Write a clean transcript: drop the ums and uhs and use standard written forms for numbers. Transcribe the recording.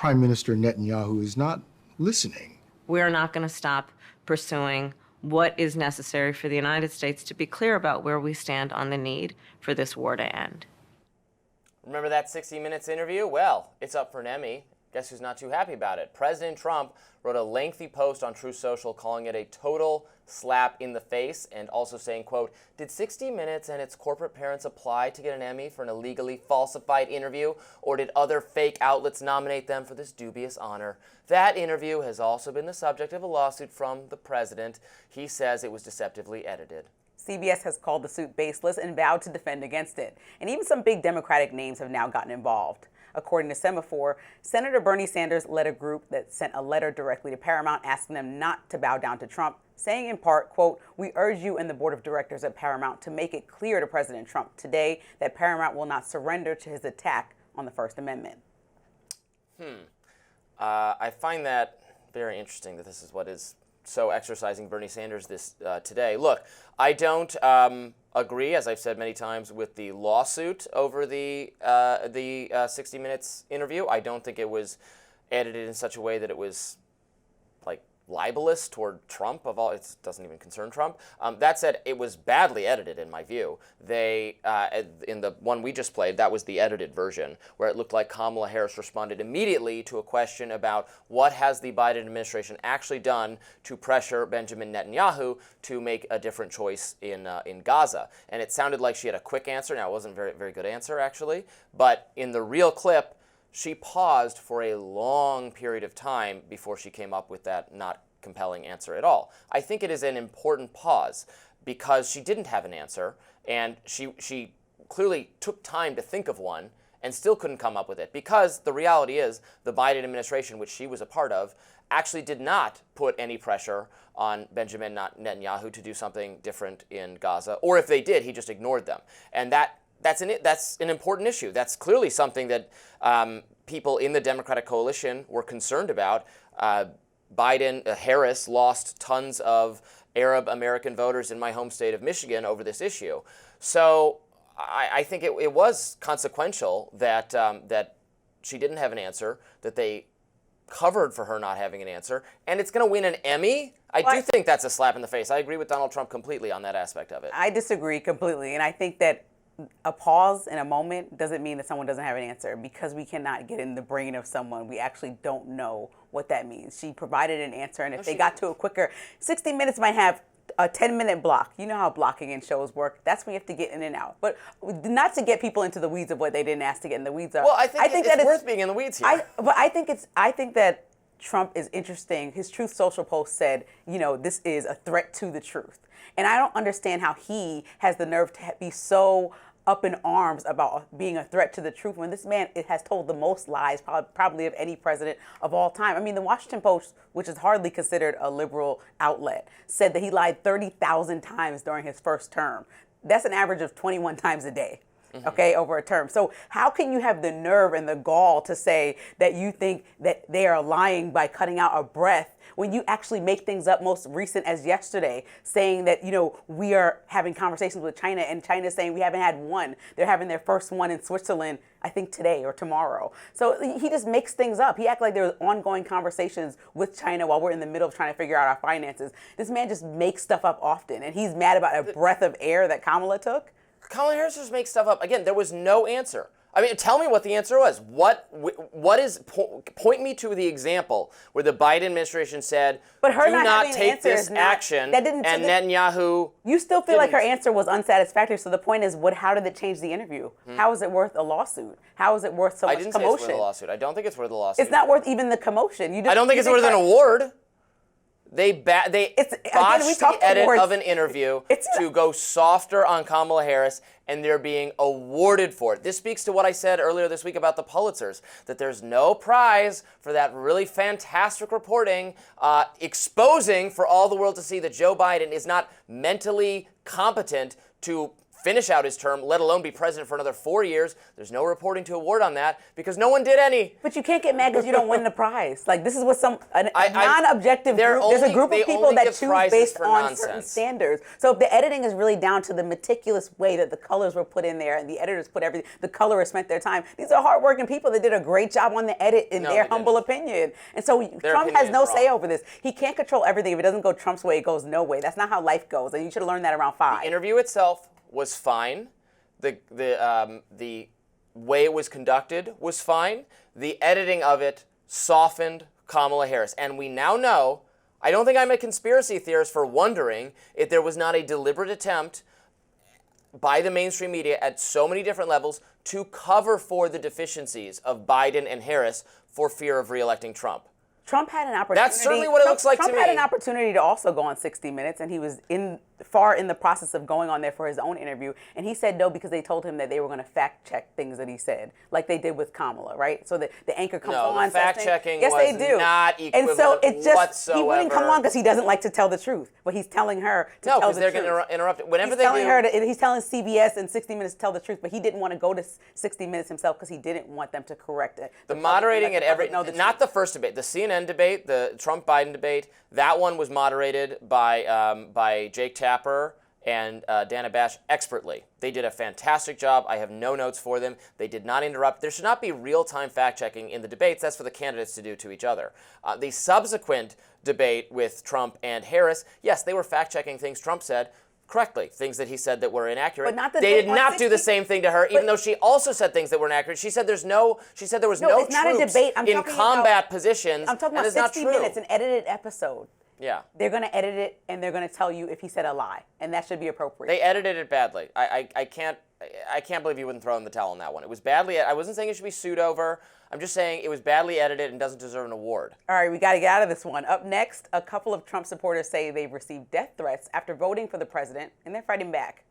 Prime Minister Netanyahu is not listening. We are not going to stop pursuing what is necessary for the United States to be clear about where we stand on the need for this war to end. Remember that 60 Minutes interview? Well, it's up for an Emmy. Guess who's not too happy about it? President Trump wrote a lengthy post on Truth Social calling it a total slap in the face and also saying, quote, "Did 60 Minutes and its corporate parents apply to get an Emmy for an illegally falsified interview, or did other fake outlets nominate them for this dubious honor? That interview has also been the subject of a lawsuit from the president. He says it was deceptively edited." CBS has called the suit baseless and vowed to defend against it. And even some big Democratic names have now gotten involved. According to Semaphore, Senator Bernie Sanders led a group that sent a letter directly to Paramount asking them not to bow down to Trump, saying in part, quote, "We urge you and the board of directors at Paramount to make it clear to President Trump today that Paramount will not surrender to his attack on the First Amendment." I find that very interesting that this is what is so exercising Bernie Sanders this today. Look, I don't agree, as I've said many times, with the lawsuit over the 60 Minutes interview. I don't think it was edited in such a way that it was like libelous toward Trump. It doesn't even concern Trump. That said, it was badly edited in my view. They, in the one we just played, that was the edited version, where it looked like Kamala Harris responded immediately to a question about what has the Biden administration actually done to pressure Benjamin Netanyahu to make a different choice in Gaza. And it sounded like she had a quick answer. Now, it wasn't a very, very good answer, actually. But in the real clip, she paused for a long period of time before she came up with that not compelling answer at all. I think it is an important pause because she didn't have an answer, and she clearly took time to think of one and still couldn't come up with it, because the reality is the Biden administration, which she was a part of, actually did not put any pressure on Benjamin Netanyahu to do something different in Gaza, or if they did, he just ignored them. And that's an important issue. That's clearly something that people in the Democratic coalition were concerned about. Harris lost tons of Arab American voters in my home state of Michigan over this issue. So I think it was consequential that that she didn't have an answer, that they covered for her not having an answer, and it's going to win an Emmy. I do think that's a slap in the face. I agree with Donald Trump completely on that aspect of it. I disagree completely, and I think that a pause in a moment doesn't mean that someone doesn't have an answer, because we cannot get in the brain of someone. We actually don't know what that means. She provided an answer, and if they got to it quicker, 60 Minutes might have a 10-minute block. You know how blocking in shows work. That's when you have to get in and out. But not to get people into the weeds of what they didn't ask to get in the weeds of. Well, I think it's worth being in the weeds here. I think that Trump is interesting. His Truth Social post said, this is a threat to the truth. And I don't understand how he has the nerve to be so up in arms about being a threat to the truth when this man has told the most lies probably of any president of all time. I mean, the Washington Post, which is hardly considered a liberal outlet, said that he lied 30,000 times during his first term. That's an average of 21 times a day. Okay, over a term. So how can you have the nerve and the gall to say that you think that they are lying by cutting out a breath when you actually make things up, most recent as yesterday, saying that, we are having conversations with China, and China is saying we haven't had one. They're having their first one in Switzerland, I think today or tomorrow. So he just makes things up. He acts like there's ongoing conversations with China while we're in the middle of trying to figure out our finances. This man just makes stuff up often, and he's mad about a breath of air that Kamala took. Kamala Harris just makes stuff up. Again, there was no answer. I mean, tell me what the answer was. Point me to the example where the Biden administration said, but her do not take this action, and Netanyahu... You still feel like her answer was unsatisfactory, so the point is, how did it change the interview? How is it worth a lawsuit? How is it worth so much commotion? I didn't say it's worth a lawsuit. I don't think it's worth a lawsuit. It's not worth even the commotion. I don't think it's worth an award. They botched the edit of an interview to go softer on Kamala Harris, and they're being awarded for it. This speaks to what I said earlier this week about the Pulitzers, that there's no prize for that really fantastic reporting, exposing for all the world to see that Joe Biden is not mentally competent to finish out his term, let alone be president for another 4 years. There's no reporting to award on that because no one did any. But you can't get mad because you don't win the prize. Like, this is what a non-objective group, there's a group of people that choose based on certain standards. So if the editing is really down to the meticulous way that the colors were put in there and the editors put everything, the colorists spent their time, these are hardworking people that did a great job on the edit in their humble opinion. And so Trump has no say over this. He can't control everything. If it doesn't go Trump's way, it goes no way. That's not how life goes. And you should have learned that around 5. The interview itself was fine. The way it was conducted was fine. The editing of it softened Kamala Harris. And we now know, I don't think I'm a conspiracy theorist for wondering if there was not a deliberate attempt by the mainstream media at so many different levels to cover for the deficiencies of Biden and Harris for fear of reelecting Trump. Trump had an opportunity. That's certainly what it looks like to me. Trump had an opportunity to also go on 60 Minutes, and he was far in the process of going on there for his own interview, and he said no because they told him that they were going to fact check things that he said, like they did with Kamala, right? So the anchor comes on. No, fact checking yes, was they do. not equivalent and so it just, whatsoever. He wouldn't come on because he doesn't like to tell the truth, but he's telling her to tell the truth. No, because they're going to interrupt it. Whenever he's they telling do, her that he's telling CBS and 60 Minutes to tell the truth, but he didn't want to go to 60 Minutes himself because he didn't want them to correct it. The moderating at every, not the first debate, the CNN debate, the Trump-Biden debate, that one was moderated by Jake Tapper and Dana Bash expertly. They did a fantastic job. I have no notes for them. They did not interrupt. There should not be real-time fact-checking in the debates. That's for the candidates to do to each other. The subsequent debate with Trump and Harris, yes, they were fact-checking things Trump said correctly, things that he said that were inaccurate. But not the they did not do the same thing to her, even though she also said things that were inaccurate. She said there was no it's troops not a debate. in combat positions. I'm talking and about it's 60 not true. Minutes, an edited episode. Yeah. They're going to edit it, and they're going to tell you if he said a lie, and that should be appropriate. They edited it badly. I can't believe you wouldn't throw in the towel on that one. It was badly. I wasn't saying it should be sued over. I'm just saying it was badly edited and doesn't deserve an award. All right, we got to get out of this one. Up next, a couple of Trump supporters say they've received death threats after voting for the president, and they're fighting back.